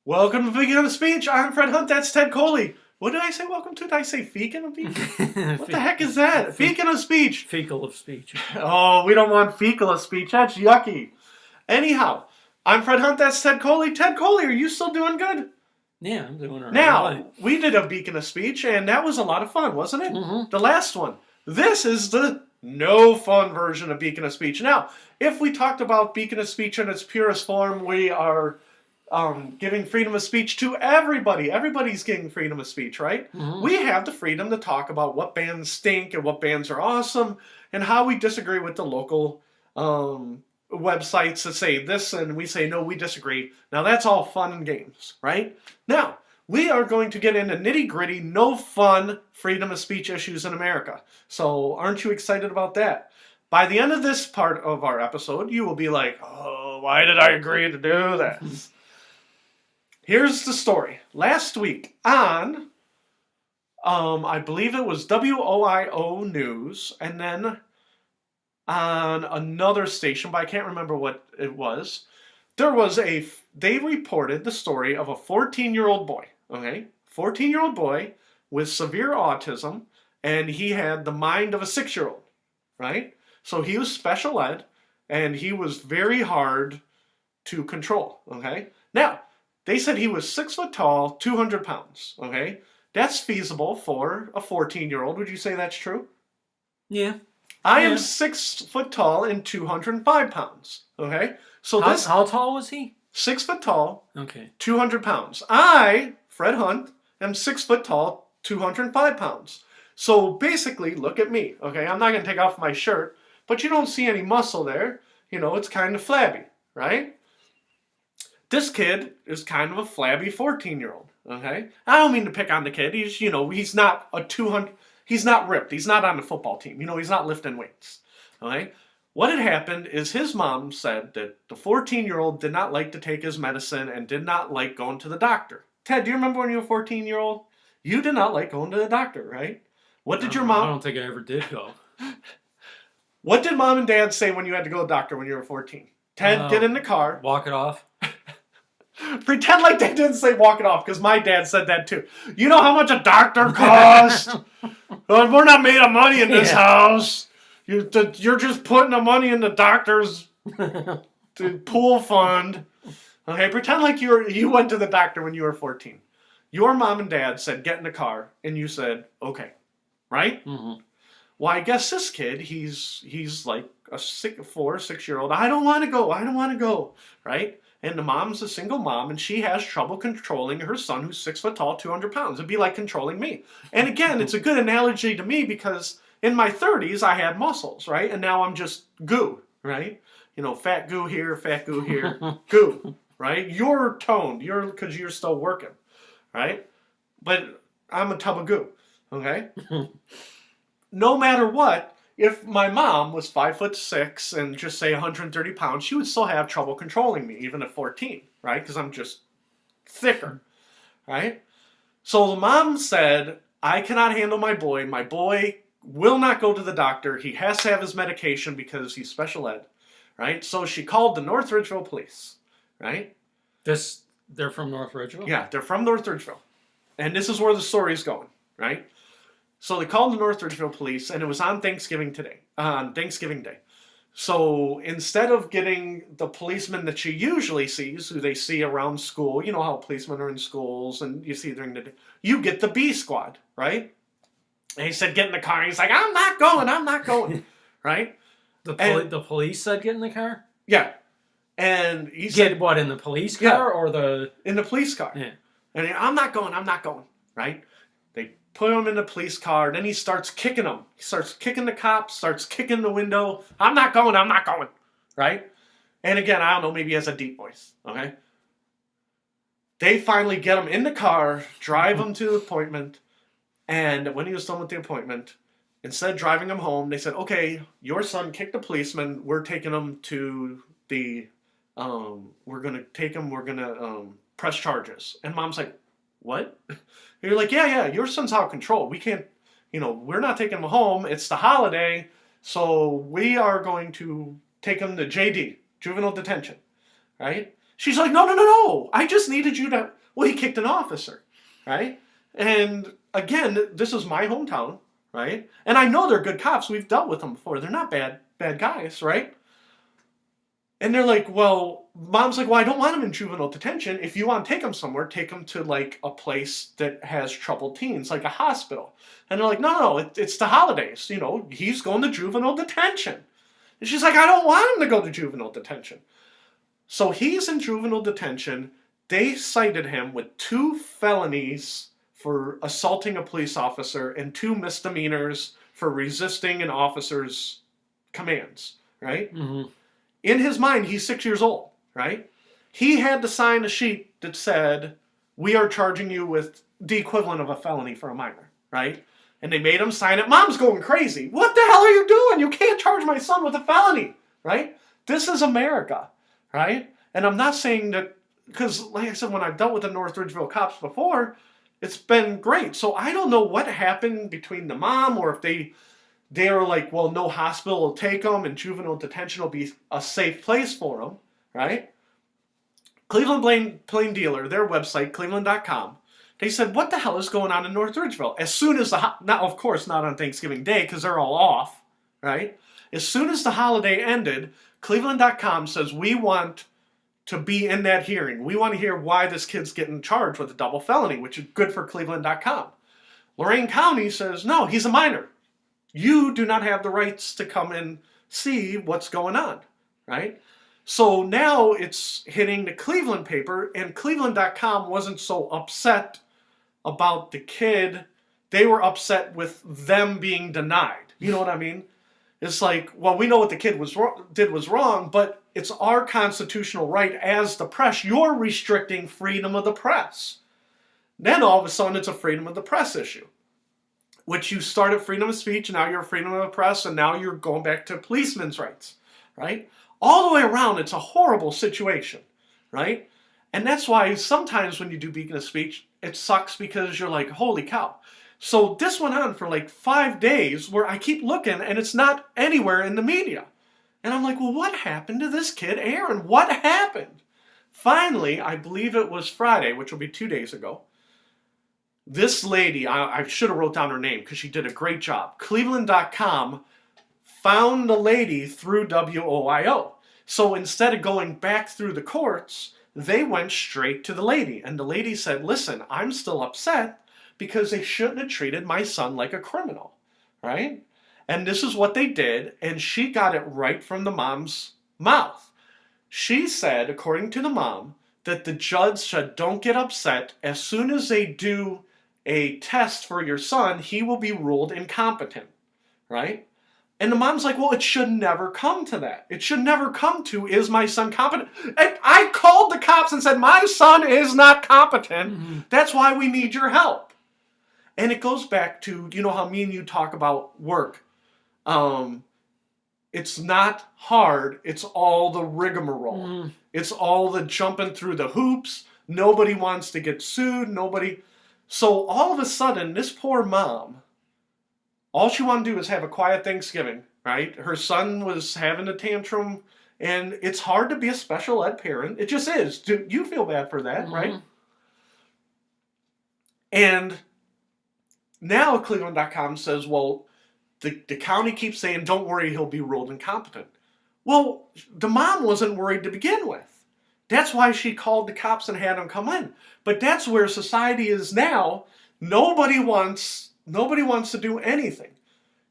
Welcome to Vegan on the Speech. I'm Fred Hunt. That's Ted Coley. What did I say? Welcome to? Did I say fecal of speech? What the heck is that? Fecal of speech. Fecal of speech. Oh, we don't want fecal of speech. That's yucky. Anyhow, I'm Fred Hunt. That's Ted Coley. Ted Coley, are you still doing good? Yeah, I'm doing all right. Now, we did a beacon of speech, and that was a lot of fun, wasn't it? Mm-hmm. The last one. This is the no fun version of beacon of speech. Now, if we talked about beacon of speech in its purest form, we are giving freedom of speech to everybody. Everybody's getting freedom of speech, right? Mm-hmm. We have the freedom to talk about what bands stink and what bands are awesome and how we disagree with the local websites that say this and we say, no, we disagree. Now, that's all fun and games, right? Now, we are going to get into nitty-gritty, no fun freedom of speech issues in America. So aren't you excited about that? By the end of this part of our episode, you will be like, oh, why did I agree to do this? Here's the story. Last week on, I believe it was WOIO News, and then on another station, but I can't remember what it was, they reported the story of a 14-year-old boy, okay? 14-year-old boy with severe autism, and he had the mind of a 6-year-old, right? So he was special ed, and he was very hard to control, okay? Now, they said he was 6 foot tall, 200 pounds, okay? That's feasible for a 14-year-old. Would you say that's true? Yeah. I am 6 foot tall and 205 pounds, okay? So how tall was he? 6 foot tall, Okay. 200 pounds. I, Fred Hunt, am 6 foot tall, 205 pounds. So basically, look at me, okay? I'm not going to take off my shirt, but you don't see any muscle there. You know, it's kind of flabby, right? This kid is kind of a flabby 14-year-old, okay? I don't mean to pick on the kid. He's not a 200, he's not ripped. He's not on the football team. He's not lifting weights, okay? What had happened is his mom said that the 14-year-old did not like to take his medicine and did not like going to the doctor. Ted, do you remember when you were 14-year-old? You did not like going to the doctor, right? What did your mom... I don't think I ever did go. What did mom and dad say when you had to go to the doctor when you were 14? Ted, get in the car. Walk it off. Pretend like they didn't say walk it off, because my dad said that too. You know how much a doctor costs? We're not made of money in this house. You're just putting the money in the doctor's pool fund. Okay, pretend like you went to the doctor when you were 14. Your mom and dad said, get in the car, and you said, okay, right? Mm-hmm. Well, I guess this kid, he's like a 6-year-old. I don't want to go, right? And the mom's a single mom, and she has trouble controlling her son who's 6 foot tall, 200 pounds. It'd be like controlling me. And again, it's a good analogy to me because in my 30s, I had muscles, right? And now I'm just goo, right? Fat goo here, goo, right? You're toned, because you're still working, right? But I'm a tub of goo, okay? No matter what, if my mom was 5'6" and just say 130 pounds, she would still have trouble controlling me, even at 14, right? Because I'm just thicker, right? So the mom said, I cannot handle my boy. My boy will not go to the doctor. He has to have his medication because he's special ed, right? So she called the North Ridgeville police, right? They're from North Ridgeville? Yeah, they're from North Ridgeville. And this is where the story's going, right? So they called the North Ridgeville police, and it was on Thanksgiving Day. So instead of getting the policeman that she usually sees, who they see around school, you know how policemen are in schools, and you see during the day, you get the B squad, right? And he said, get in the car. And he's like, I'm not going, right? The police said get in the car? Yeah. And he said... Get what, in the police car or the... In the police car. Yeah. And I'm not going, right? They put him in the police car, then he starts kicking them. He starts kicking the cops, starts kicking the window. I'm not going, right? And again, I don't know, maybe he has a deep voice, okay? They finally get him in the car, drive him to the appointment, and when he was done with the appointment, instead of driving him home, they said, okay, your son kicked a policeman, we're taking him to the, we're going to press charges. And mom's like, what? And you're like, yeah, your son's out of control. We can't, we're not taking him home. It's the holiday. So we are going to take him to JD, juvenile detention, right? She's like, no, no, no, no. I just needed you to. Well, he kicked an officer, right? And again, this is my hometown, right? And I know they're good cops. We've dealt with them before. They're not bad guys, right? And they're like, well, mom's like, well, I don't want him in juvenile detention. If you want to take him somewhere, take him to like a place that has troubled teens, like a hospital. And they're like, no, no, it's the holidays. You know, he's going to juvenile detention. And she's like, I don't want him to go to juvenile detention. So he's in juvenile detention. They cited him with 2 felonies for assaulting a police officer and 2 misdemeanors for resisting an officer's commands, right? Mm-hmm. In his mind, he's 6 years old, right? He had to sign a sheet that said, we are charging you with the equivalent of a felony for a minor, right? And they made him sign it. Mom's going crazy. What the hell are you doing? You can't charge my son with a felony, right? This is America, right? And I'm not saying that, because like I said, when I've dealt with the North Ridgeville cops before, it's been great. So I don't know what happened between the mom, or if they are like, well, no hospital will take them and juvenile detention will be a safe place for them, right? Cleveland Plain Dealer, their website, cleveland.com, they said, what the hell is going on in North Ridgeville? As soon as now, of course, not on Thanksgiving Day because they're all off, right? As soon as the holiday ended, cleveland.com says, we want to be in that hearing. We want to hear why this kid's getting charged with a double felony, which is good for cleveland.com. Lorain County says, no, he's a minor. You do not have the rights to come and see what's going on, right? So now it's hitting the Cleveland paper, and Cleveland.com wasn't so upset about the kid. They were upset with them being denied. You know what I mean? It's like, well, we know what the kid did was wrong, but it's our constitutional right as the press. You're restricting freedom of the press. Then all of a sudden it's a freedom of the press issue, which you started freedom of speech, and now you're freedom of the press, and now you're going back to policemen's rights, right? All the way around, it's a horrible situation, right? And that's why sometimes when you do beacon of speech, it sucks because you're like, holy cow. So this went on for like 5 days where I keep looking and it's not anywhere in the media. And I'm like, well, what happened to this kid, Aaron? What happened? Finally, I believe it was Friday, which will be 2 days ago. This lady, I should have wrote down her name because she did a great job. Cleveland.com found the lady through WOIO. So instead of going back through the courts, they went straight to the lady. And the lady said, listen, I'm still upset because they shouldn't have treated my son like a criminal, right? And this is what they did, and she got it right from the mom's mouth. She said, according to the mom, that the judge said, don't get upset. As soon as they do a test for your son, he will be ruled incompetent, right? And the mom's like, well, it should never come to that. It should never come to, is my son competent? And I called the cops and said, my son is not competent. Mm-hmm. That's why we need your help. And it goes back to, you know how me and you talk about work. It's not hard. It's all the rigmarole. Mm-hmm. It's all the jumping through the hoops. Nobody wants to get sued. So all of a sudden, this poor mom, all she wanted to do is have a quiet Thanksgiving, right? Her son was having a tantrum, and it's hard to be a special ed parent. It just is. Do you feel bad for that, mm-hmm. right? And now Cleveland.com says, well, the county keeps saying, don't worry, he'll be ruled incompetent. Well, the mom wasn't worried to begin with. That's why she called the cops and had them come in. But that's where society is now. Nobody wants to do anything.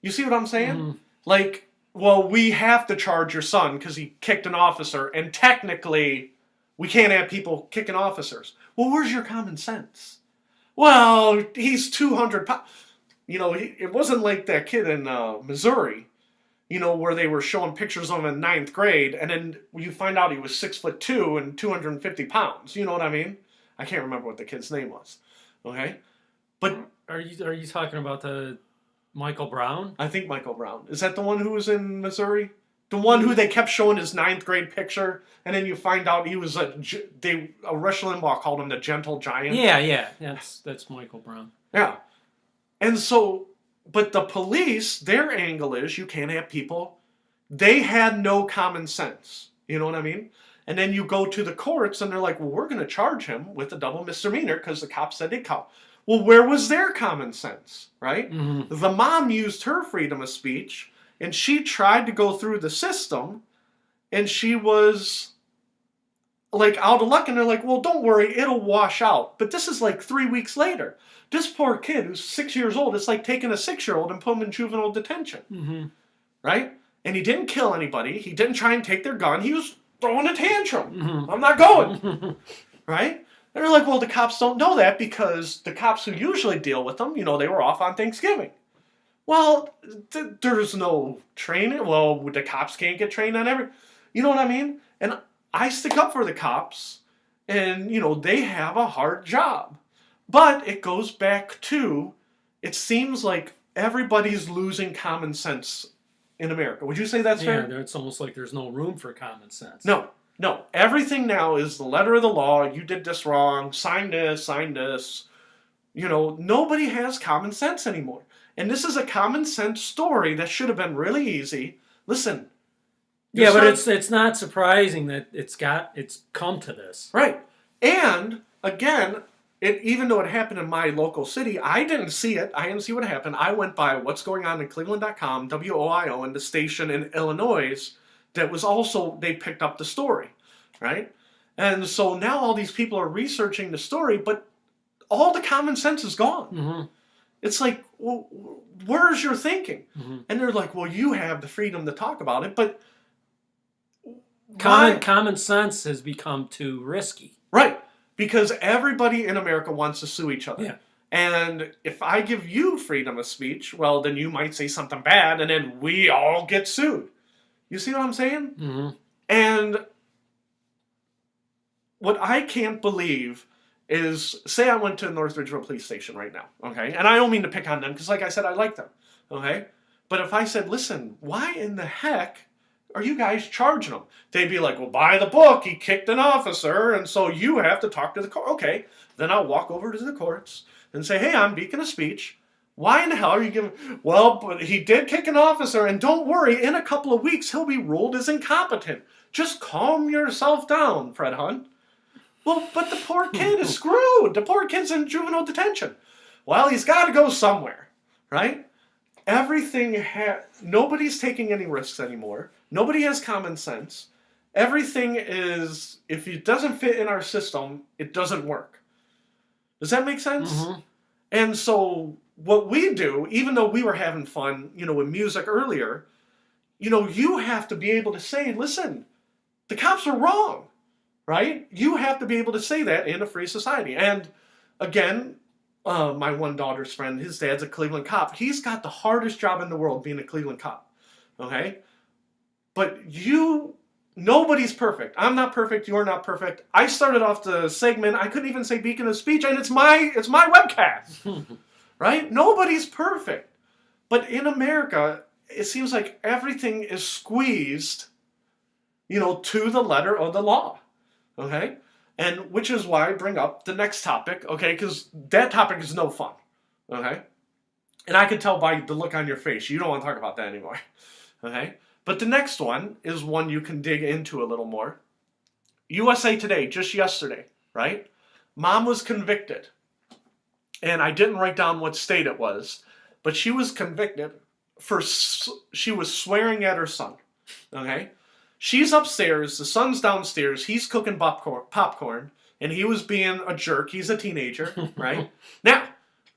You see what I'm saying? Mm-hmm. Like, well, we have to charge your son because he kicked an officer, and technically we can't have people kicking officers. Well, where's your common sense? Well, he's 200 pounds. You know, it wasn't like that kid in Missouri, you know, where they were showing pictures of him in 9th grade, and then you find out he was 6'2" and 250 pounds. You know what I mean? I can't remember what the kid's name was. Okay? But Are you talking about the Michael Brown? I think Michael Brown. Is that the one who was in Missouri? The one who they kept showing his 9th grade picture, and then you find out he was Rush Limbaugh called him the gentle giant. Yeah. That's Michael Brown. Yeah. And so, but the police, their angle is you can't have people. They had no common sense. You know what I mean? And then you go to the courts and they're like, well, we're going to charge him with a double misdemeanor because the cops said they caught. Well, where was their common sense, right? Mm-hmm. The mom used her freedom of speech and she tried to go through the system and she was like out of luck. And they're like, well, don't worry, it'll wash out. But this is like 3 weeks later. This poor kid who's 6 years old, it's like taking a 6-year-old and put him in juvenile detention, Mm-hmm. right? And he didn't kill anybody. He didn't try and take their gun. He was throwing a tantrum. Mm-hmm. I'm not going, right? And they're like, well, the cops don't know that because the cops who usually deal with them, they were off on Thanksgiving. Well, there's no training. Well, the cops can't get trained on every. You know what I mean? And I stick up for the cops, and, they have a hard job. But it goes back to, it seems like everybody's losing common sense in America. Would you say that's fair? Yeah, it's almost like there's no room for common sense. No. Everything now is the letter of the law. You did this wrong. Sign this, sign this. Nobody has common sense anymore. And this is a common sense story that should have been really easy. Listen. Yeah, but it's not surprising that it's come to this. Right. And, again, even though it happened in my local city, I didn't see it. I didn't see what happened. I went by what's going on in Cleveland.com, WOIO, and the station in Illinois that was also, they picked up the story, right? And so now all these people are researching the story, but all the common sense is gone. Mm-hmm. It's like, well, where's your thinking? Mm-hmm. And they're like, well, you have the freedom to talk about it, but common sense has become too risky. Right. Because everybody in America wants to sue each other. Yeah. And if I give you freedom of speech, well, then you might say something bad, and then we all get sued. You see what I'm saying? Mm-hmm. And what I can't believe is, say I went to North Ridgeville Police Station right now, okay? And I don't mean to pick on them, because like I said, I like them, okay? But if I said, listen, why in the heck are you guys charging him? They'd be like, well, by the book, he kicked an officer, and so you have to talk to the court. Okay, then I'll walk over to the courts and say, hey, I'm beacon of speech. Why in the hell are you giving... Well, but he did kick an officer, and don't worry, in a couple of weeks, he'll be ruled as incompetent. Just calm yourself down, Fred Hunt. Well, but the poor kid is screwed. The poor kid's in juvenile detention. Well, he's got to go somewhere, right? Nobody's taking any risks anymore. Nobody has common sense. Everything is, if it doesn't fit in our system, it doesn't work. Does that make sense? Mm-hmm. And so what we do, even though we were having fun, with music earlier, you have to be able to say, listen, the cops are wrong, right? You have to be able to say that in a free society. And again, my one daughter's friend, his dad's a Cleveland cop. He's got the hardest job in the world being a Cleveland cop, okay? But nobody's perfect. I'm not perfect. You're not perfect. I started off the segment. I couldn't even say beacon of speech, and it's my webcast, right? Nobody's perfect. But in America, it seems like everything is squeezed, to the letter of the law, okay? And which is why I bring up the next topic, okay? Because that topic is no fun, okay? And I can tell by the look on your face, you don't want to talk about that anymore, okay? But the next one is one you can dig into a little more. USA Today, just yesterday, right? Mom was convicted. And I didn't write down what state it was, but she was convicted she was swearing at her son, okay? She's upstairs, the son's downstairs, he's cooking popcorn, and he was being a jerk. He's a teenager, right? Now,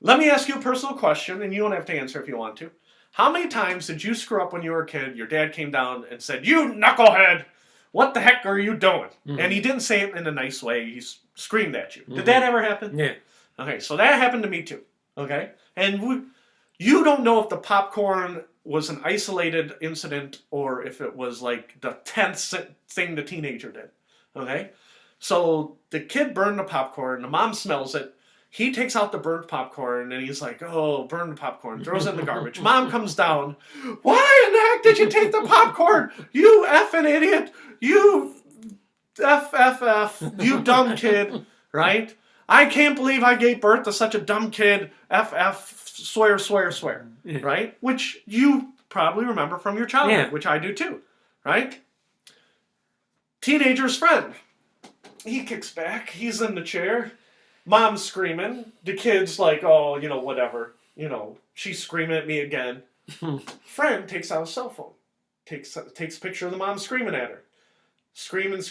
let me ask you a personal question, and you don't have to answer if you want to. How many times did you screw up when you were a kid, your dad came down and said, you knucklehead, what the heck are you doing? Mm-hmm. And he didn't say it in a nice way, he screamed at you. Mm-hmm. Did that ever happen? Yeah. Okay, so that happened to me too, okay? And you don't know if the popcorn was an isolated incident or if it was like the 10th thing the teenager did, okay? So the kid burned the popcorn, the mom smells it, he takes out the burnt popcorn and he's like, oh, burned popcorn, throws it in the garbage. Mom comes down, why in the heck did you take the popcorn? You effing idiot, you F, you dumb kid, right? I can't believe I gave birth to such a dumb kid, F, swear, Yeah. right? Which you probably remember from your childhood, which I do too, right? Teenager's friend. He kicks back. He's in the chair. Mom's screaming. The kid's like, oh, whatever. She's screaming at me again. Friend takes out a cell phone. Takes a picture of the mom screaming at her. Screaming.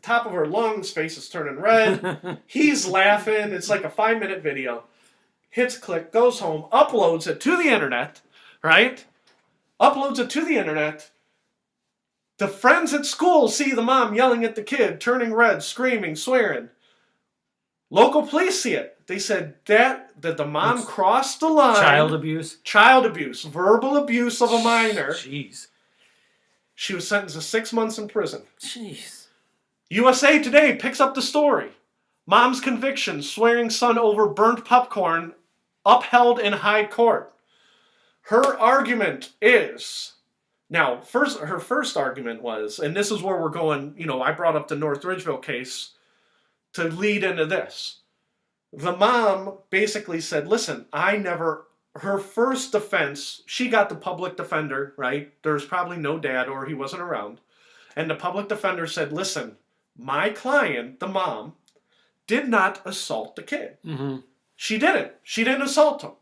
Top of her lungs, face is turning red. He's laughing. It's like a 5-minute video. Hits click, goes home, uploads it to the internet, right? Uploads it to the internet. The friends at school see the mom yelling at the kid, turning red, screaming, swearing. Local police see it. They said that the mom crossed the line. Child abuse? Child abuse. Verbal abuse of a minor. Jeez. She was sentenced to 6 months in prison. Jeez. USA Today picks up the story. Mom's conviction, swearing son over burnt popcorn, upheld in high court. Her argument is... Now, her first argument was, and this is where we're going, I brought up the North Ridgeville case to lead into this. The mom basically said, listen, her first defense, she got the public defender, right? There's probably no dad or he wasn't around. And the public defender said, listen, my client, the mom, did not assault the kid. Mm-hmm. She didn't. She didn't assault him.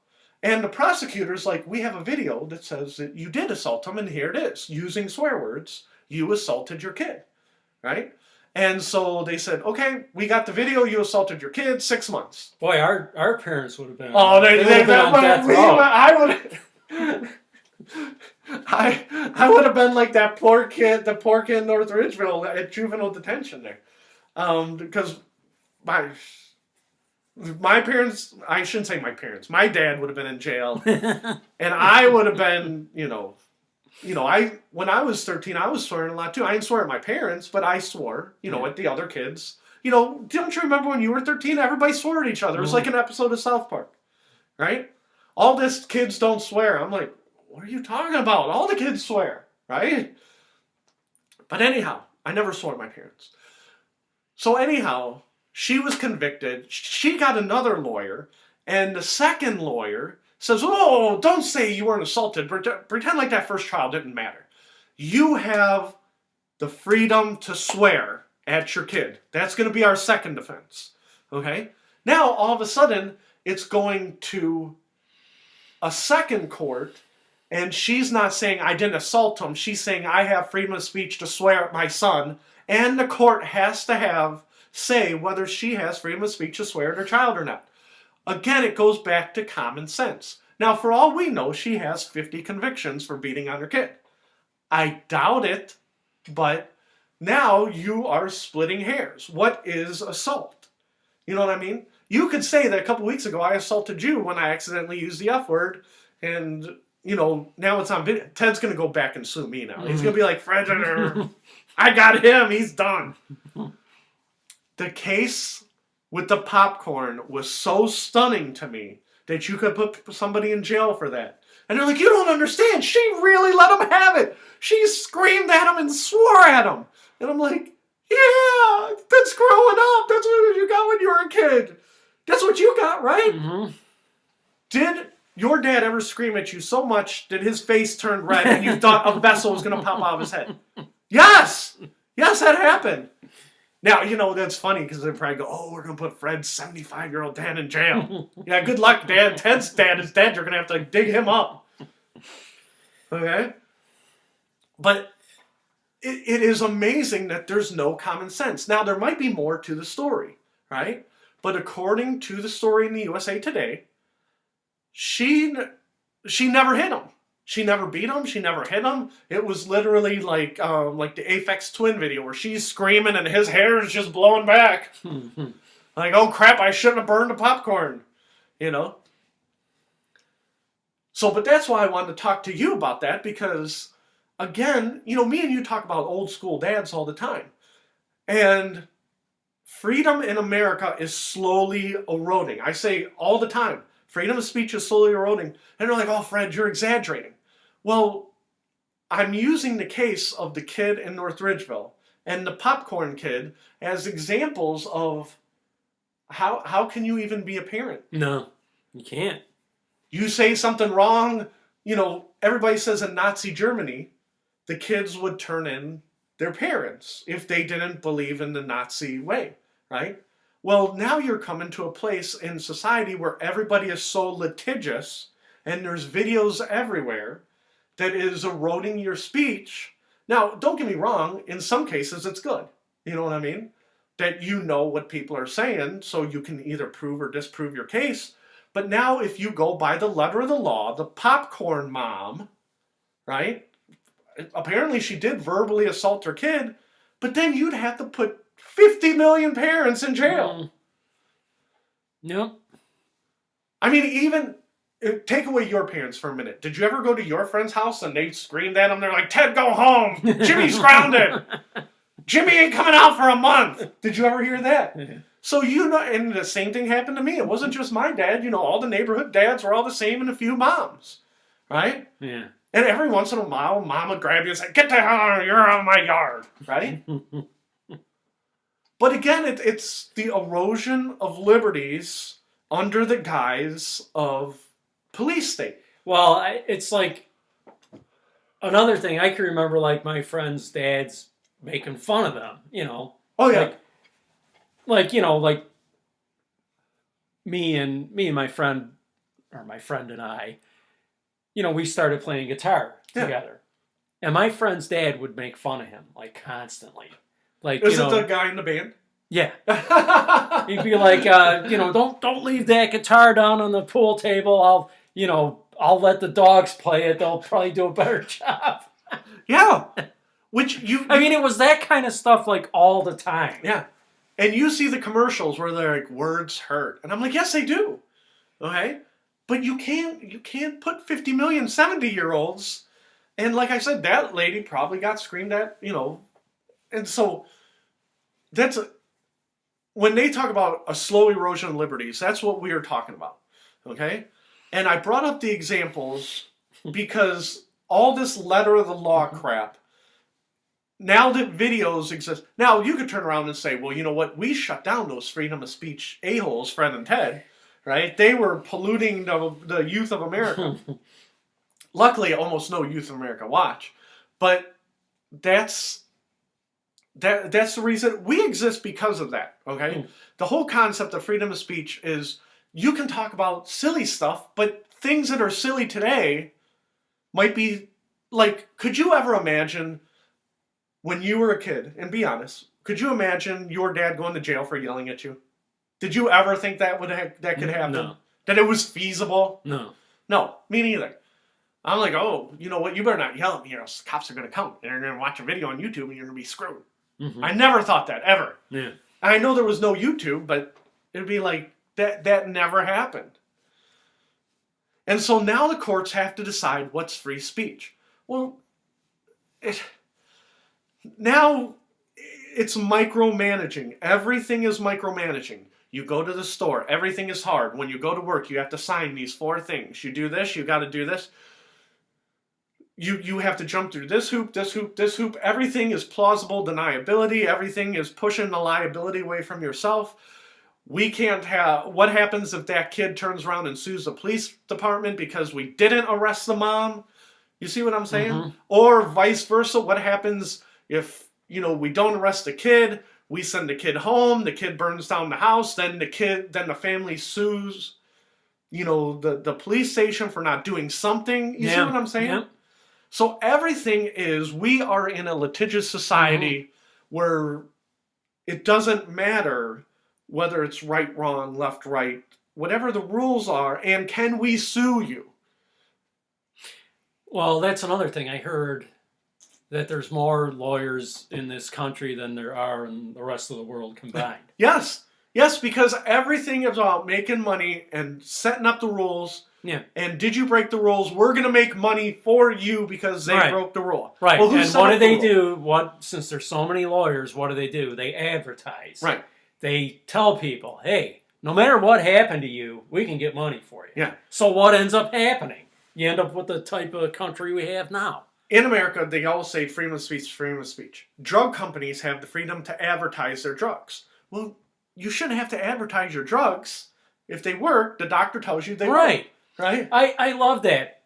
And the prosecutor's like, we have a video that says that you did assault him, and here it is. Using swear words, you assaulted your kid, right? And so they said, okay, we got the video, you assaulted your kid, 6 months. Boy, our parents would have been. Oh, they would have been on death row. I would have been like the poor kid in North Ridgeville at juvenile detention there. Because my parents, I shouldn't say my parents, my dad would have been in jail. And I would have been, when I was 13, I was swearing a lot too. I didn't swear at my parents, but I swore, at the other kids. Don't you remember when you were 13? Everybody swore at each other. It was like an episode of South Park, right? All this kids don't swear. I'm like, what are you talking about? All the kids swear, right? But anyhow, I never swore at my parents. So anyhow, she was convicted. She got another lawyer, and the second lawyer says, oh, don't say you weren't assaulted. Pretend like that first trial didn't matter. You have the freedom to swear at your kid. That's going to be our second defense. Okay? Now, all of a sudden, it's going to a second court, and she's not saying I didn't assault him. She's saying I have freedom of speech to swear at my son, and the court has to say whether she has freedom of speech to swear at her child or not. Again, it goes back to common sense. Now, for all we know, she has 50 convictions for beating on her kid. I doubt it, but now you are splitting hairs. What is assault? You know what I mean? You could say that a couple weeks ago I assaulted you when I accidentally used the F word, and, now it's on video. Ted's going to go back and sue me now. He's going to be like, Fred, I got him. He's done. The case with the popcorn was so stunning to me that you could put somebody in jail for that. And they're like, you don't understand. She really let him have it. She screamed at him and swore at him. And I'm like, yeah, that's growing up. That's what you got when you were a kid. That's what you got, right? Mm-hmm. Did your dad ever scream at you so much that his face turned red and you thought a vessel was going to pop out of his head? Yes! Yes, that happened. Now, that's funny because they probably go, oh, we're going to put Fred's 75-year-old dad in jail. Yeah, good luck, Dad. Ted's dad is dead. You're going to have to dig him up. Okay? But it is amazing that there's no common sense. Now, there might be more to the story, right? But according to the story in the USA Today, she never hit him. She never beat him. She never hit him. It was literally like the Aphex Twin video where she's screaming and his hair is just blowing back. Like, oh crap, I shouldn't have burned the popcorn. So, but that's why I wanted to talk to you about that because, again, me and you talk about old school dads all the time. And freedom in America is slowly eroding. I say all the time, freedom of speech is slowly eroding. And they're like, oh, Fred, you're exaggerating. Well, I'm using the case of the kid in North Ridgeville and the popcorn kid as examples of how can you even be a parent? No, you can't. You say something wrong, everybody says in Nazi Germany, the kids would turn in their parents if they didn't believe in the Nazi way, right? Well, now you're coming to a place in society where everybody is so litigious and there's videos everywhere that is eroding your speech. Now, don't get me wrong, in some cases it's good. You know what I mean? That you know what people are saying, so you can either prove or disprove your case. But now if you go by the letter of the law, the popcorn mom, right? Apparently she did verbally assault her kid, but then you'd have to put 50 million parents in jail. Nope. I mean, even take away your parents for a minute. Did you ever go to your friend's house and they screamed at him? They're like, Ted, go home. Jimmy's grounded. Jimmy ain't coming out for a month. Did you ever hear that? So, and the same thing happened to me. It wasn't just my dad. All the neighborhood dads were all the same and a few moms. Right? Yeah. And every once in a while, mom would grab you and say, get the hell out of here, you're out of my yard. Right? But again, it's the erosion of liberties under the guise of police state. Well, it's like another thing. I can remember like my friends' dads making fun of them, Oh, yeah. Like me and my friend, or my friend and I, we started playing guitar together. And my friend's dad would make fun of him, like, constantly. Like, Is it the guy in the band? Yeah. He'd be like, don't leave that guitar down on the pool table. I'll let the dogs play it. They'll probably do a better job. Yeah. I mean, it was that kind of stuff, like, all the time. Yeah. And you see the commercials where they're like, words hurt. And I'm like, yes, they do. Okay? But you can't put 50 million 70-year-olds. And like I said, that lady probably got screamed at, And so when they talk about a slow erosion of liberties, that's what we are talking about. Okay? And I brought up the examples because all this letter of the law crap, now that videos exist, now you could turn around and say, well, you know what? We shut down those freedom of speech a-holes, Fred and Ted, right? They were polluting the youth of America. Luckily, almost no youth of America watch. But that's the reason we exist, because of that, okay? The whole concept of freedom of speech is you can talk about silly stuff, but things that are silly today might be, like, could you ever imagine when you were a kid, and be honest, could you imagine your dad going to jail for yelling at you? Did you ever think that could happen? No. That it was feasible? No. No, me neither. I'm like, oh, you know what? You better not yell at me or else cops are going to come. And they're going to watch a video on YouTube and you're going to be screwed. Mm-hmm. I never thought that, ever. Yeah. I know there was no YouTube, but it'd be like, that never happened. And so now the courts have to decide what's free speech. Well, now it's micromanaging. Everything is micromanaging. You go to the store, everything is hard. When you go to work, you have to sign these 4 things. You do this, you got to do this. You have to jump through this hoop, this hoop, this hoop. Everything is plausible deniability. Everything is pushing the liability away from yourself. We can't have... What happens if that kid turns around and sues the police department because we didn't arrest the mom? You see what I'm saying? Mm-hmm. Or vice versa. What happens if, we don't arrest the kid, we send the kid home, the kid burns down the house, then the family sues, the police station for not doing something. You see what I'm saying? Yeah. So everything is, we are in a litigious society where it doesn't matter whether it's right, wrong, left, right, whatever the rules are, and can we sue you? Well, that's another thing. I heard that there's more lawyers in this country than there are in the rest of the world combined. Yes, because everything is about making money and setting up the rules. Yeah. And did you break the rules? We're going to make money for you because they broke the rule. Right. Well, and what do they do? Since there's so many lawyers, what do? They advertise. Right. They tell people, hey, no matter what happened to you, we can get money for you. Yeah. So what ends up happening? You end up with the type of country we have now. In America, they always say freedom of speech, freedom of speech. Drug companies have the freedom to advertise their drugs. Well, you shouldn't have to advertise your drugs. If they work, the doctor tells you they work. Right? I love that.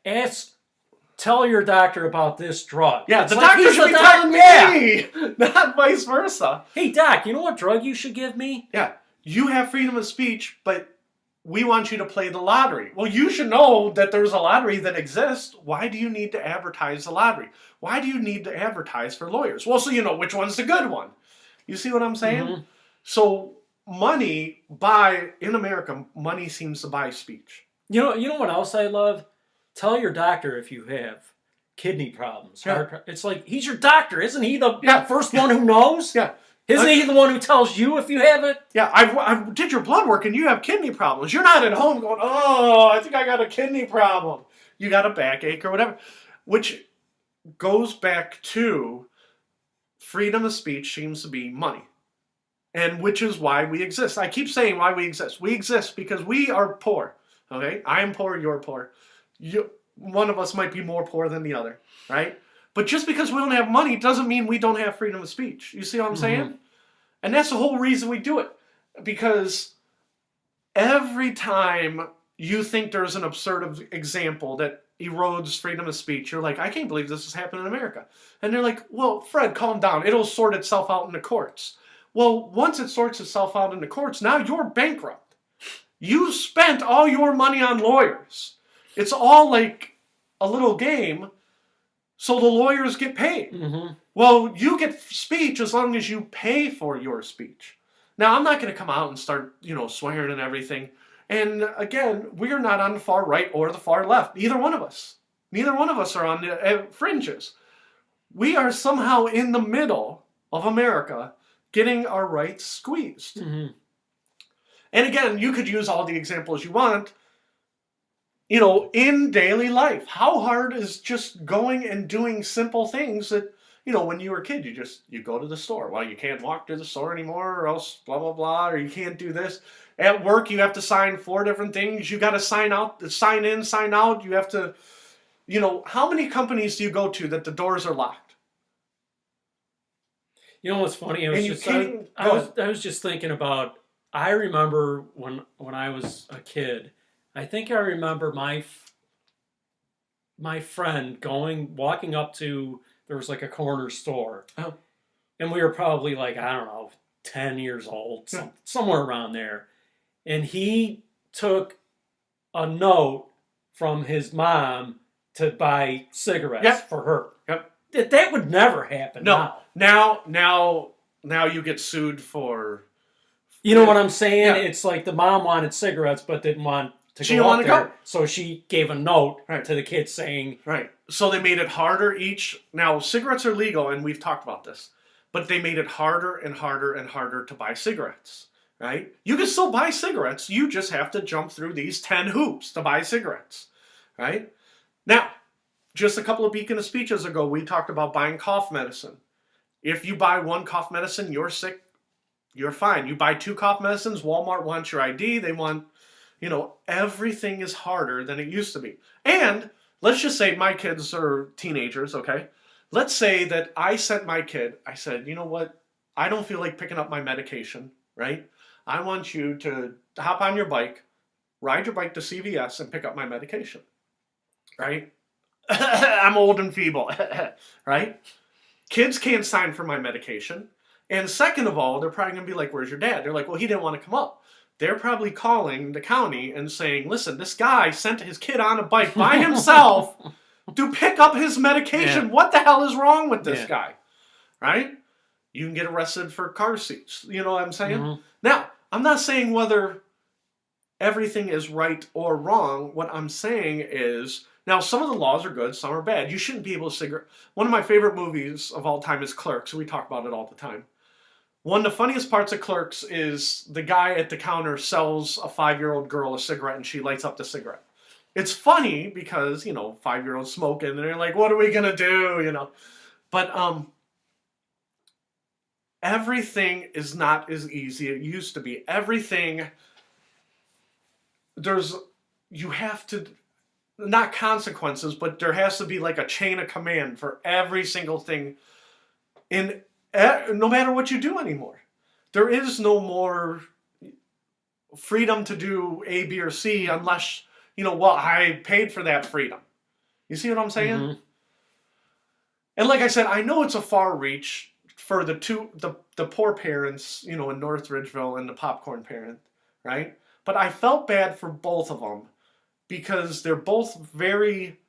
tell your doctor about this drug. Yeah, It's the like, doctor he's should the be doc- telling Yeah. me, not vice versa. Hey, doc, you know what drug you should give me? Yeah, you have freedom of speech, but we want you to play the lottery. Well, you should know that there's a lottery that exists. Why do you need to advertise the lottery? Why do you need to advertise for lawyers? Well, so you know which one's the good one. You see what I'm saying? Mhm. So in America, money seems to buy speech. You know what else I love? Tell your doctor if you have kidney problems. Yeah. It's like, he's your doctor. Isn't he the Yeah. first one who knows? Yeah. Isn't he the one who tells you if you have it? Yeah, I did your blood work and you have kidney problems. You're not at home going, oh, I think I got a kidney problem. You got a backache or whatever. Which goes back to freedom of speech seems to be money. And which is why we exist. I keep saying why we exist. We exist because we are poor. Okay? I am poor, you're poor. One of us might be more poor than the other, right? But just because we don't have money doesn't mean we don't have freedom of speech. You see what I'm saying? And that's the whole reason we do it. Because every time you think there's an absurd example that erodes freedom of speech, you're like, I can't believe this is happening in America. And they're like, well, Fred, calm down. It'll sort itself out in the courts. Well, once it sorts itself out in the courts, now you're bankrupt. You spent all your money on lawyers. It's all like a little game, so the lawyers get paid. Mm-hmm. Well, you get speech as long as you pay for your speech. Now, I'm not going to come out and start, swearing and everything. And again, we're not on the far right or the far left. Neither one of us. Neither one of us are on the fringes. We are somehow in the middle of America getting our rights squeezed. Mm-hmm. And again, you could use all the examples you want. In daily life, how hard is just going and doing simple things that, when you were a kid, you go to the store. Well, you can't walk to the store anymore or else blah, blah, blah, or you can't do this. At work, you have to sign 4 different things. You got to sign in, sign out. You have to, how many companies do you go to that the doors are locked? You know what's funny? I was just thinking about, I remember when I was a kid, I think I remember my friend walking up to, there was like a corner store. Oh. And we were probably like, I don't know, 10 years old, somewhere around there. And he took a note from his mom to buy cigarettes for her. Yep. That would never happen now. Now you get sued for... You know what I'm saying? Yeah. It's like the mom wanted cigarettes but didn't want to She go didn't up want to there. go. So she gave a note Right. to the kid saying... Right. So they made it harder each... Now, cigarettes are legal, and we've talked about this. But they made it harder and harder and harder to buy cigarettes. Right? You can still buy cigarettes. You just have to jump through these 10 hoops to buy cigarettes. Right? Now, just a couple of Beacon of Speeches ago, we talked about buying cough medicine. If you buy 1 cough medicine, you're sick, you're fine. You buy 2 cough medicines, Walmart wants your ID, they want, everything is harder than it used to be. And let's just say my kids are teenagers, okay? Let's say that I sent my kid, I said, you know what? I don't feel like picking up my medication, right? I want you to hop on your bike, ride your bike to CVS and pick up my medication, right? I'm old and feeble, right? Kids can't sign for my medication. And second of all, they're probably going to be like, where's your dad? They're like, well, he didn't want to come up. They're probably calling the county and saying, listen, this guy sent his kid on a bike by himself to pick up his medication. Yeah. What the hell is wrong with this guy? Right? You can get arrested for car seats. You know what I'm saying? Mm-hmm. Now, I'm not saying whether everything is right or wrong. What I'm saying is, now some of the laws are good, some are bad. You shouldn't be able to cigarette. One of my favorite movies of all time is Clerks. We talk about it all the time. One of the funniest parts of Clerks is the guy at the counter sells a 5-year-old girl a cigarette and she lights up the cigarette. It's funny because, 5-year-olds smoking and they're like, what are we going to do, But everything is not as easy as it used to be. Everything, you have to, not consequences, but there has to be like a chain of command for every single thing no matter what you do anymore. There is no more freedom to do A, B, or C unless, I paid for that freedom. You see what I'm saying? Mhm. And like I said, I know it's a far reach for the poor parents, in Northridgeville and the popcorn parent, right? But I felt bad for both of them because they're both very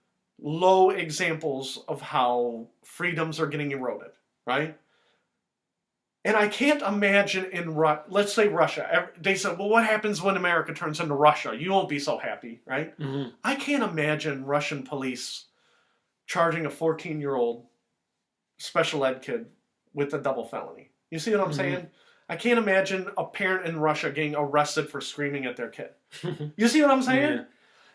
low examples of how freedoms are getting eroded, right? And I can't imagine let's say Russia. They said, well, what happens when America turns into Russia? You won't be so happy, right? Mhm. I can't imagine Russian police charging a 14-year-old special ed kid with a double felony. You see what I'm Mhm. saying? I can't imagine a parent in Russia getting arrested for screaming at their kid. You see what I'm saying? Yeah.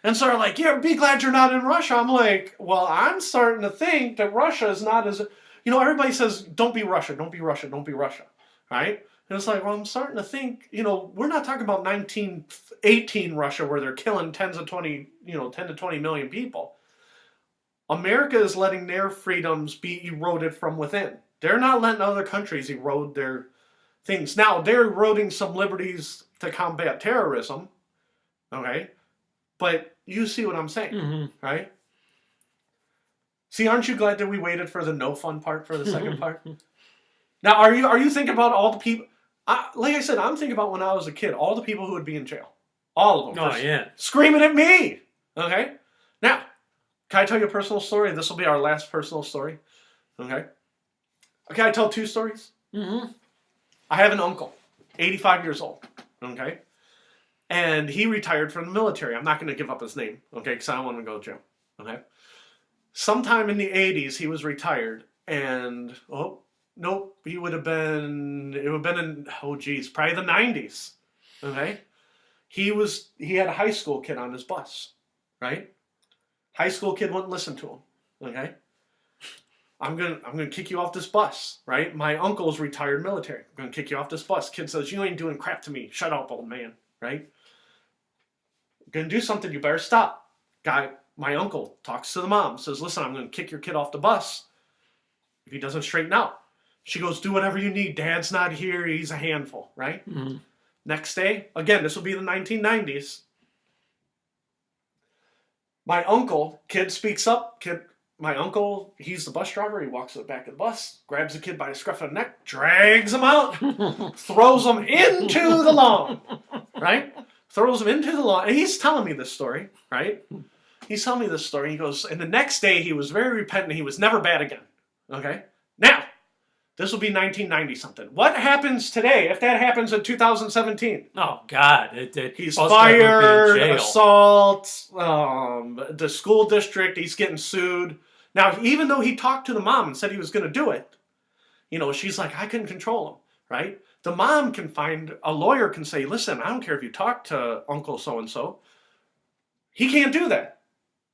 And so they're like, yeah, be glad you're not in Russia. I'm like, well, I'm starting to think that Russia is not as, everybody says, don't be Russia, don't be Russia, don't be Russia, right? And it's like, well, I'm starting to think, we're not talking about 1918 Russia where they're killing 10 to 20 million people. America is letting their freedoms be eroded from within. They're not letting other countries erode their things. Now, they're eroding some liberties to combat terrorism, okay? But you see what I'm saying, Mhm. right? See, aren't you glad that we waited for the no fun part for the second part? Now, are you thinking about all the people? Like I said, I'm thinking about when I was a kid, all the people who would be in jail, all of them, Oh for yeah. screaming at me. Okay, now can I tell you a personal story? This will be our last personal story. Okay, can I tell two stories? Mhm. I have an uncle, 85 years old. Okay, and he retired from the military. I'm not going to give up his name. Okay, because I don't want to go to jail. Okay. Sometime in the 80s, he was retired, and nope, it would have been in, oh geez, probably the 90s. Okay, he had a high school kid on his bus, right? High school kid wouldn't listen to him. Okay, I'm gonna kick you off this bus, right? My uncle's retired military. I'm gonna kick you off this bus. Kid says, you ain't doing crap to me. Shut up, old man, right? Gonna do something, you better stop. My uncle talks to the mom, says, listen, I'm gonna kick your kid off the bus if he doesn't straighten out. She goes, do whatever you need. Dad's not here. He's a handful, right? Mhm. Next day, again, this will be the 1990s. My uncle, kid speaks up. My uncle, he's the bus driver. He walks to the back of the bus, grabs the kid by the scruff of the neck, drags him out, throws him into the lawn, right? Throws him into the lawn. And he's telling me this story, right? He's telling me this story. He goes, and the next day he was very repentant. He was never bad again. Okay? Now, this will be 1990 something. What happens today if that happens in 2017? Oh God! He's bus driver would be in fired, jail. assault, the school district, he's getting sued. Now, even though he talked to the mom and said he was going to do it, she's like, I couldn't control him, right? The mom can a lawyer can say, listen, I don't care if you talk to Uncle so-and-so. He can't do that,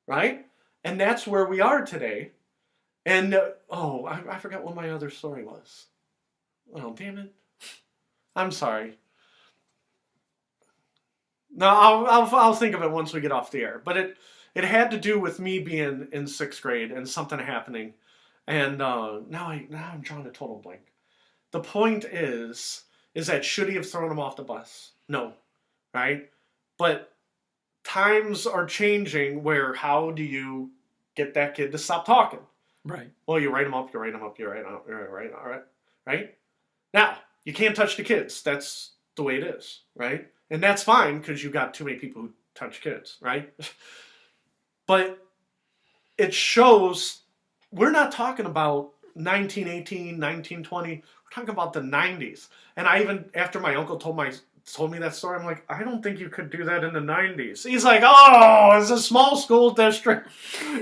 right? And that's where we are today. And, I forgot what my other story was. Oh, damn it. I'm sorry. No, I'll think of it once we get off the air. But it had to do with me being in sixth grade and something happening. And now I'm drawing a total blank. The point is that should he have thrown him off the bus? No, right? But times are changing where how do you get that kid to stop talking? Right. Well, you write them up, you write them up, you write them up, all right, right? Now, you can't touch the kids. That's the way it is, right? And that's fine because you got too many people who touch kids, right? But it shows we're not talking about 1918, 1920. We're talking about the 90s. And I even, after my uncle told me that story, I'm like, I don't think you could do that in the 90s. He's like, oh, it's a small school district.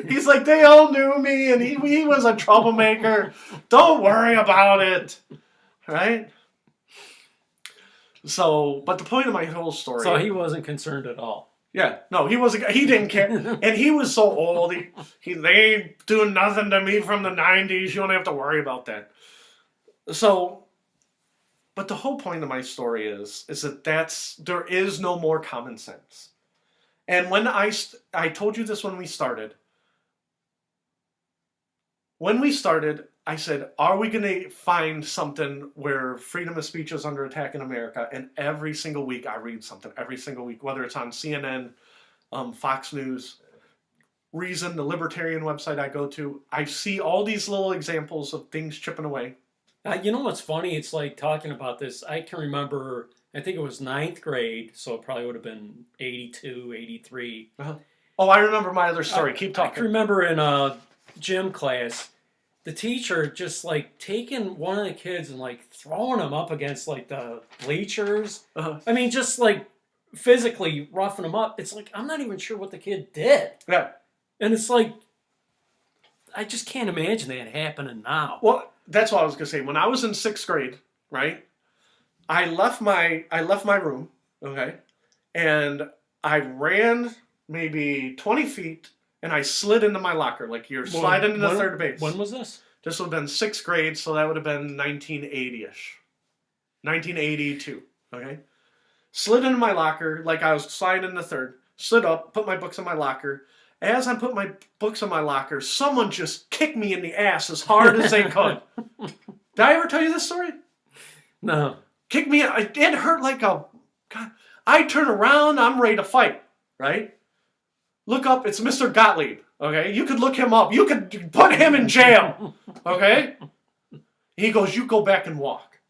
He's like, they all knew me and he was a troublemaker. Don't worry about it. Right? So, but the point of my whole story. So he wasn't concerned at all. Yeah, no, he wasn't. He didn't care, and he was so old. They ain't doing nothing to me from the 90s. You don't have to worry about that. So, but the whole point of my story is that there is no more common sense. And when I told you this when we started. When we started, I said, are we going to find something where freedom of speech is under attack in America? And every single week I read something, every single week, whether it's on CNN, Fox News. reason, the libertarian website I go to, I see all these little examples of things chipping away. You know what's funny? It's like talking about this. I can remember, I think it was ninth grade, so it probably would have been 82, 83. Uh-huh. Oh, I remember my other story. Keep I talking. can remember in a gym class, the teacher just like taking one of the kids and like throwing him up against like the bleachers. Uh-huh. I mean, just like physically roughing him up. It's like, I'm not even sure what the kid did. Yeah. And it's like, I just can't imagine that happening now. Well, that's what I was gonna say. When I was in 6th grade, right? I left my room, okay, and I ran maybe 20 feet, and I slid into my locker like you're sliding into third base. When was this? This would have been 6th grade, so that would have been 1980-ish, 1982. Okay, slid into my locker like I was sliding into third. Slid up, put my books in my locker. As I put my books in my locker, someone just kicked me in the ass as hard as they could. Did I ever tell you this story? No. Kicked me. It hurt like a. God. I turn around. I'm ready to fight. Right. Look up. It's Mr. Gottlieb. Okay. You could look him up. You could put him in jail. Okay. He goes, "You go back and walk."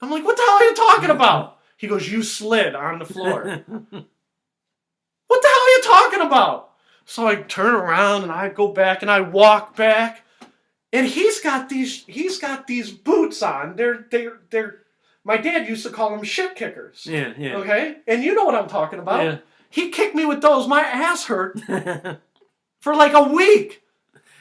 I'm like, "What the hell are you talking about?" He goes, "You slid on the floor." What the hell are you talking about? So I turn around and I go back and I walk back, and he's got these boots on. They're my dad used to call them shit kickers. Yeah, yeah. Okay, and you know what I'm talking about. Yeah. He kicked me with those. My ass hurt for like a week,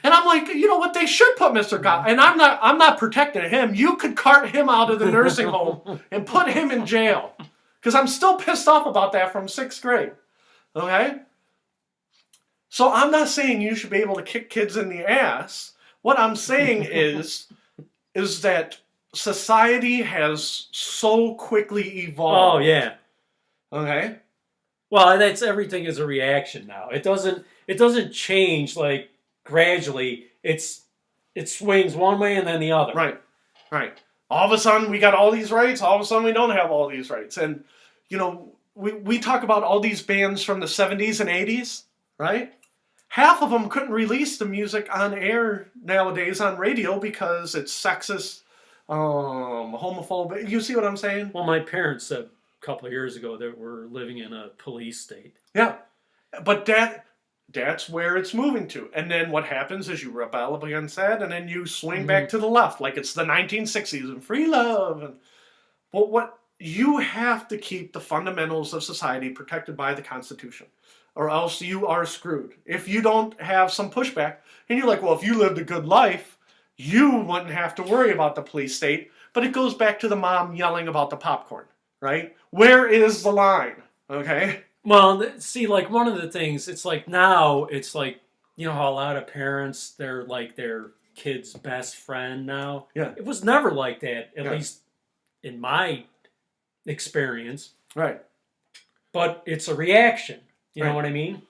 and I'm like, you know what? They should put Mr. God. And I'm not protecting him. You could cart him out of the nursing home and put him in jail, because I'm still pissed off about that from 6th grade. Okay. So I'm not saying you should be able to kick kids in the ass. What I'm saying is that society has so quickly evolved. Oh, yeah. Okay? Well, that's everything is a reaction now. It doesn't change like gradually. It swings one way and then the other. Right. Right. All of a sudden we got all these rights. All of a sudden we don't have all these rights. And, you know, we talk about all these bands from the 70s and 80s, right? Half of them couldn't release the music on air nowadays on radio because it's sexist, homophobic. You see what I'm saying? Well, my parents said a couple of years ago that we're living in a police state. Yeah. But that's where it's moving to. And then what happens is you rebel up against that, and then you swing back to the left like it's the 1960s and free love. But what you have to keep the fundamentals of society protected by the Constitution, or else you are screwed. If you don't have some pushback, and you're like, well, if you lived a good life, you wouldn't have to worry about the police state. But it goes back to the mom yelling about the popcorn, right? Where is the line? Okay? Well, see, like one of the things, it's like now, it's like, you know how a lot of parents, they're like their kid's best friend now? Yeah. It was never like that, at least in my experience. Right. But it's a reaction. You know what I mean?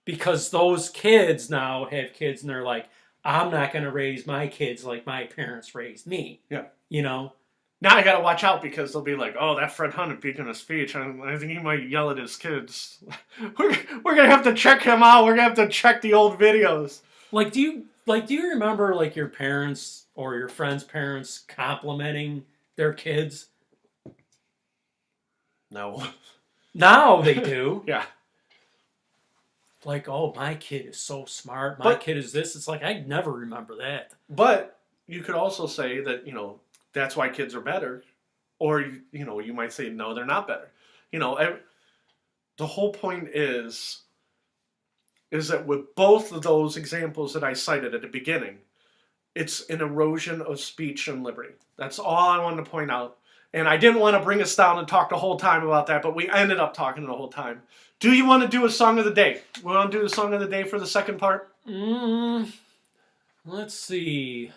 Because those kids now have kids and they're like, I'm not going to raise my kids like my parents raised me. Yeah. You know? Now I got to watch out, because they'll be like, oh, that Fred Hunt beacon a speech. I think he might yell at his kids. We're going to have to check him out. We're going to have to check the old videos. Like, do you remember like your parents or your friends' parents complimenting their kids? No. Now they do. Yeah. Like, oh, my kid is so smart. My kid is this. It's like, I never remember that. But you could also say that, you know, that's why kids are better. Or, you know, you might say, no, they're not better. You know, the whole point is that with both of those examples that I cited at the beginning, it's an erosion of speech and liberty. That's all I wanted to point out. And I didn't want to bring us down and talk the whole time about that, but we ended up talking the whole time. Do you want to do a song of the day? We want to do the song of the day for the second part? Let's see.